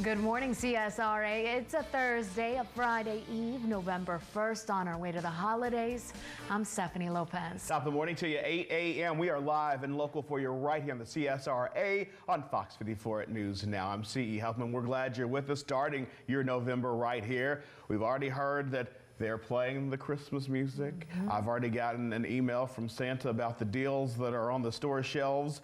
Good morning, CSRA. It's a Thursday, a Friday Eve, November 1st, on our way to the holidays. I'm Stephanie Lopez. Top of the morning to you, 8 a.m. We are live and local for you right here on the CSRA on Fox 54 News Now. I'm C.E. Huffman. We're glad you're with us starting your November right here. We've already heard that they're playing the Christmas music. I've already gotten an email from Santa about the deals that are on the store shelves,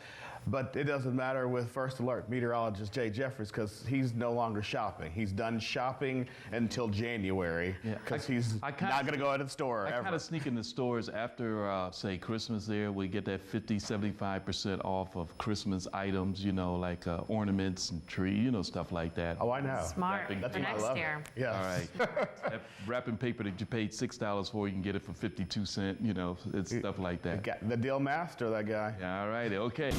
but it doesn't matter with First Alert meteorologist Jay Jeffries because he's no longer shopping. He's done shopping until January because he's not going to go out of the store ever. I kind of sneak in the stores after, say, Christmas there. We get that 50-75% off of Christmas items, you know, like ornaments and tree, you know, stuff like that. Oh, I know. Smart. That's for what I next love. year. Yes. All right. That wrapping paper that you paid $6 for, you can get it for 52 cents, you know, it's stuff like that. The deal master, that guy. Yeah, all right, okay.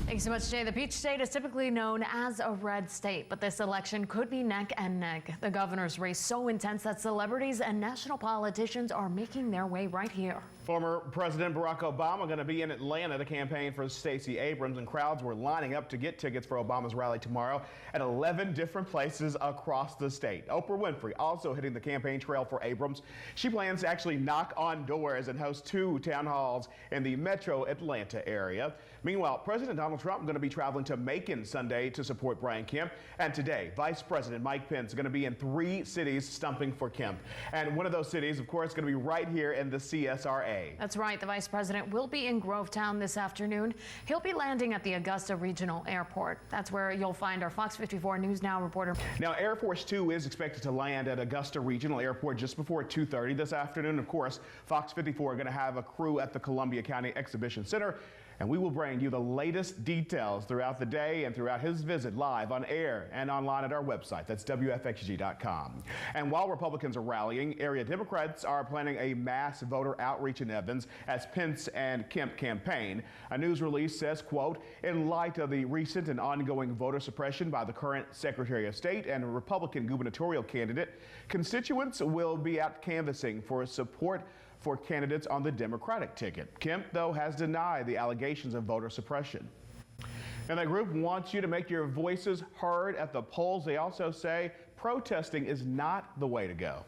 Thanks so much, Jay. The Peach State is typically known as a red state, but this election could be neck and neck. The governor's race so intense that celebrities and national politicians are making their way right here. Former President Barack Obama going to be in Atlanta to campaign for Stacey Abrams, and crowds were lining up to get tickets for Obama's rally tomorrow at 11 different places across the state. Oprah Winfrey also hitting the campaign trail for Abrams. She plans to actually knock on doors and host 2 town halls in the metro Atlanta area. Meanwhile, President Donald Trump is going to be traveling to Macon Sunday to support Brian Kemp. And today, Vice President Mike Pence is going to be in 3 cities stumping for Kemp. And one of those cities, of course, is going to be right here in the CSRA. That's right. The vice president will be in Grovetown this afternoon. He'll be landing at the Augusta Regional Airport. That's where you'll find our Fox 54 News Now reporter. Now, Air Force 2 is expected to land at Augusta Regional Airport just before 2:30 this afternoon. Of course, Fox 54 are going to have a crew at the Columbia County Exhibition Center, and we will bring you the latest details throughout the day and throughout his visit live on air and online at our website. That's WFXG.com. And while Republicans are rallying, area Democrats are planning a mass voter outreach in Evans as Pence and Kemp campaign. A news release says, quote, in light of the recent and ongoing voter suppression by the current Secretary of State and Republican gubernatorial candidate, constituents will be out canvassing for support for candidates on the Democratic ticket. Kemp, though, has denied the allegations of voter suppression. And the group wants you to make your voices heard at the polls. They also say protesting is not the way to go.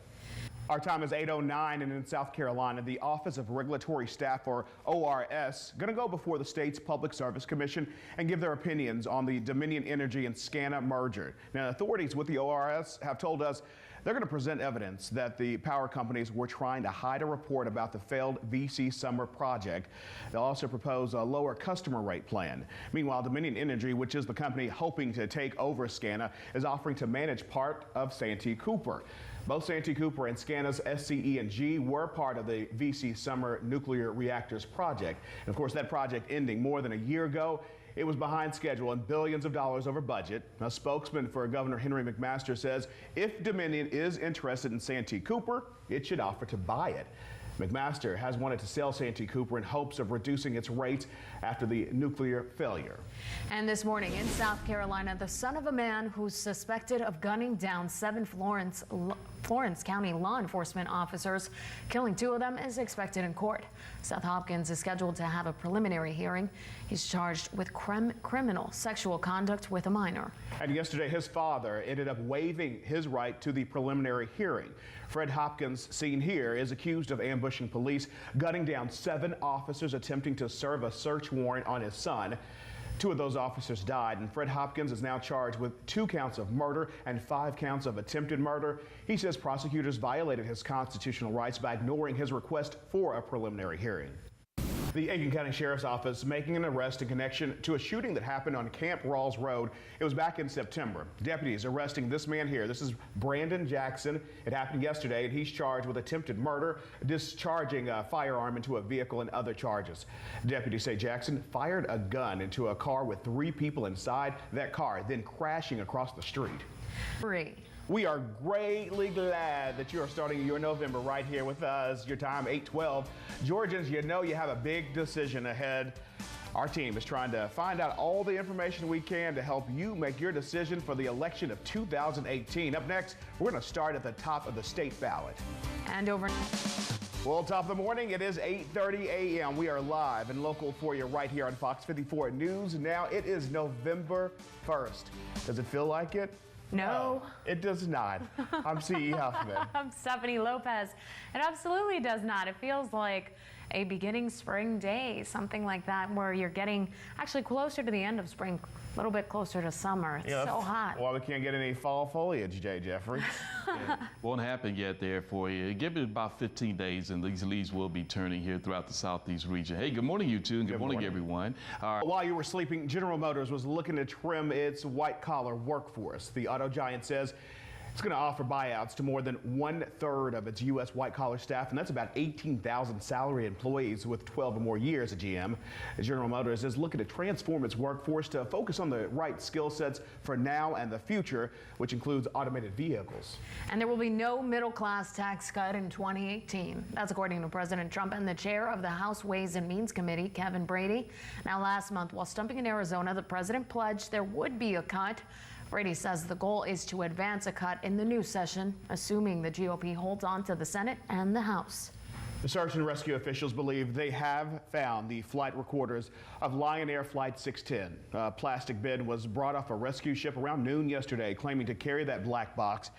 Our time is 8:09, and in South Carolina, the Office of Regulatory Staff, or ORS, going to go before the state's Public Service Commission and give their opinions on the Dominion Energy and SCANA merger. Now, authorities with the ORS have told us they're going to present evidence that the power companies were trying to hide a report about the failed VC Summer project. They'll also propose a lower customer rate plan. Meanwhile, Dominion Energy, which is the company hoping to take over SCANA, is offering to manage part of Santee Cooper. Both Santee Cooper and SCANA's SCE&G were part of the VC Summer nuclear reactors project. And of course, that project ending more than a year ago. It was behind schedule and billions of dollars over budget. A spokesman for Governor Henry McMaster says if Dominion is interested in Santee Cooper, it should offer to buy it. McMaster has wanted to sell Santee Cooper in hopes of reducing its rates after the nuclear failure. And this morning in South Carolina, the son of a man who's suspected of gunning down 7 Florence County law enforcement officers, killing 2 of them, is expected in court. Seth Hopkins is scheduled to have a preliminary hearing. He's charged with criminal sexual conduct with a minor. And yesterday, his father ended up waiving his right to the preliminary hearing. Fred Hopkins, seen here, is accused of ambushing police, gunning down 7 officers attempting to serve a search warrant on his son. 2 of those officers died, and Fred Hopkins is now charged with 2 counts of murder and 5 counts of attempted murder. He says prosecutors violated his constitutional rights by ignoring his request for a preliminary hearing. The Aiken County Sheriff's Office making an arrest in connection to a shooting that happened on Camp Rawls Road. It was back in September. Deputies arresting this man here. This is Brandon Jackson. It happened yesterday, and he's charged with attempted murder, discharging a firearm into a vehicle, and other charges. Deputies say Jackson fired a gun into a car with 3 people inside that car, then crashing across the street. We are greatly glad that you are starting your November right here with us. Your time, 8:12. Georgians, you know you have a big decision ahead. Our team is trying to find out all the information we can to help you make your decision for the election of 2018. Up next, we're going to start at the top of the state ballot. And over. Well, top of the morning, it is 8:30 a.m. We are live and local for you right here on Fox 54 News Now. It is November 1st. Does it feel like it? No. It does not. I'm C.E. Huffman. I'm Stephanie Lopez. It absolutely does not. It feels like a beginning spring day, something like that, where you're getting actually closer to the end of spring, a little bit closer to summer. It's so hot. Well, we can't get any fall foliage, Jeffrey. Won't happen yet there for you. Give it about 15 days and these leaves will be turning here throughout the southeast region. Hey, good morning, you two, and good morning, everyone. While you were sleeping, General Motors was looking to trim its white-collar workforce. The auto giant says it's going to offer buyouts to more than 1/3 of its U.S. white-collar staff, and that's about 18,000 salaried employees with 12 or more years at GM. General Motors is looking to transform its workforce to focus on the right skill sets for now and the future, which includes automated vehicles. And there will be no middle-class tax cut in 2018. That's according to President Trump and the chair of the House Ways and Means Committee, Kevin Brady. Now, last month, while stumping in Arizona, the president pledged there would be a cut. Brady says the goal is to advance a cut in the new session, assuming the GOP holds on to the Senate and the House. The search and rescue officials believe they have found the flight recorders of Lion Air Flight 610. A plastic bin was brought off a rescue ship around noon yesterday, claiming to carry that black box.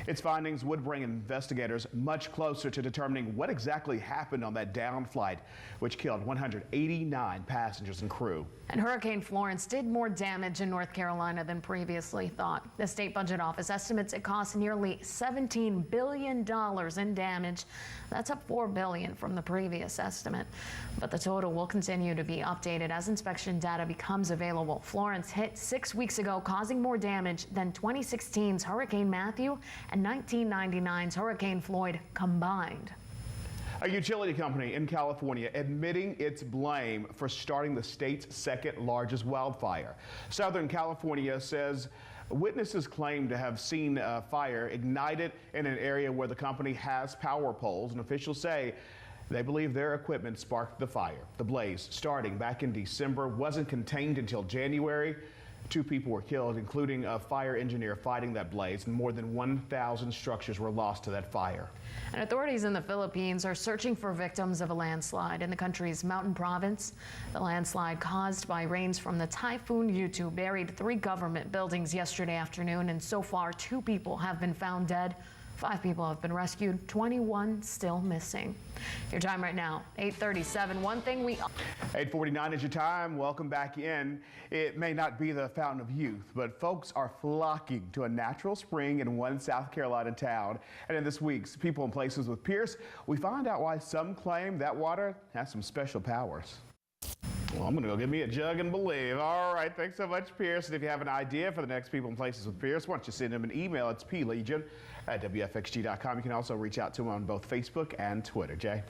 Its findings would bring investigators much closer to determining what exactly happened on that downed flight, which killed 189 passengers and crew. And Hurricane Florence did more damage in North Carolina than previously thought. The state budget office estimates it cost nearly $17 billion in damage. That's up $4 billion from the previous estimate. But the total will continue to be updated as inspection data becomes available. Florence hit 6 weeks ago, causing more damage than 2016's Hurricane Matthew and 1999's Hurricane Floyd combined. A utility company in California admitting its blame for starting the state's second largest wildfire. Southern California says witnesses claim to have seen a fire ignited in an area where the company has power poles, and officials say they believe their equipment sparked the fire. The blaze, starting back in December, wasn't contained until January. 2 people were killed, including a fire engineer fighting that blaze, and more than 1,000 structures were lost to that fire. And authorities in the Philippines are searching for victims of a landslide in the country's mountain province. The landslide caused by rains from the Typhoon Yutu buried 3 government buildings yesterday afternoon, and so far 2 people have been found dead. 5 people have been rescued, 21 still missing. Your time right now, 8:37. One thing 8:49 is your time. Welcome back in. It may not be the fountain of youth, but folks are flocking to a natural spring in one South Carolina town. And in this week's People and Places with Pierce, we find out why some claim that water has some special powers. Well, I'm going to go get me a jug and believe. All right, thanks so much, Pierce. And if you have an idea for the next People and Places with Pierce, why don't you send him an email? It's plegion@wfxg.com. You can also reach out to him on both Facebook and Twitter. Jay?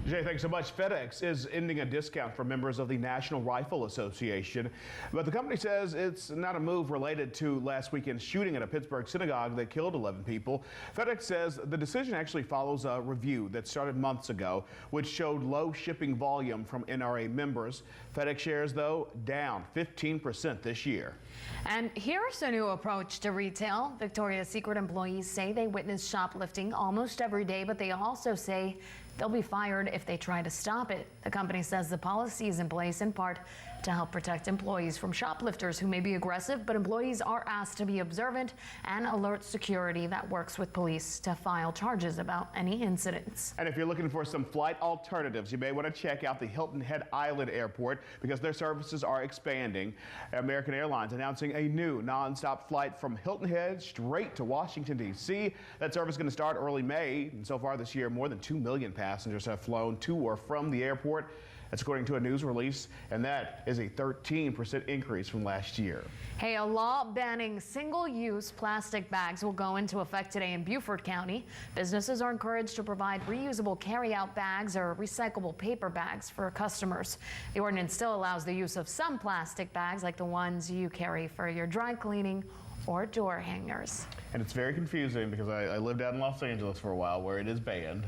Jay, thanks so much. FedEx is ending a discount for members of the National Rifle Association, but the company says it's not a move related to last weekend's shooting at a Pittsburgh synagogue that killed 11 people. FedEx says the decision actually follows a review that started months ago, which showed low shipping volume from NRA members. FedEx shares, though, down 15% this year. And here's a new approach to retail. Victoria's Secret employees say they witness shoplifting almost every day, but they also say they'll be fired if they try to stop it. The company says the policy is in place in part to help protect employees from shoplifters who may be aggressive, but employees are asked to be observant and alert security that works with police to file charges about any incidents. And if you're looking for some flight alternatives, you may want to check out the Hilton Head Island Airport because their services are expanding. American Airlines announcing a new nonstop flight from Hilton Head straight to Washington, D.C. That service is going to start early May, and so far this year, more than 2 million passengers have flown to or from the airport. That's according to a news release, and that is a 13% increase from last year. Hey, a law banning single-use plastic bags will go into effect today in Beaufort County. Businesses are encouraged to provide reusable carry-out bags or recyclable paper bags for customers. The ordinance still allows the use of some plastic bags, like the ones you carry for your dry cleaning or door hangers. And it's very confusing because I lived out in Los Angeles for a while where it is banned.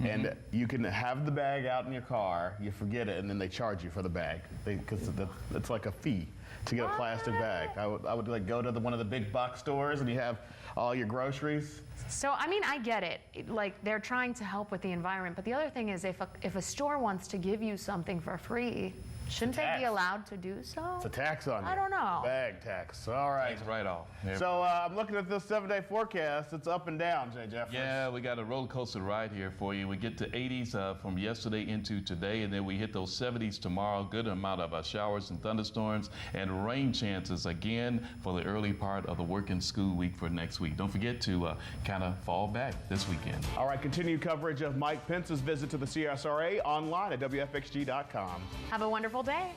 And you can have the bag out in your car, you forget it, and then they charge you for the bag because it's like a fee to get a plastic bag. I would like go to one of the big box stores and you have all your groceries. So, I mean, I get it. Like, they're trying to help with the environment. But the other thing is, if a store wants to give you something for free, shouldn't they be allowed to do so? It's a tax on you. I don't know. Bag tax. All right. That's right off. So I'm looking at this 7-day forecast. It's up and down, Jay Jeffers. Yeah, we got a roller coaster ride here for you. We get to 80s from yesterday into today, and then we hit those 70s tomorrow. Good amount of showers and thunderstorms and rain chances again for the early part of the working school week for next week. Don't forget to kind of fall back this weekend. All right, continued coverage of Mike Pence's visit to the CSRA online at WFXG.com. Have a wonderful day.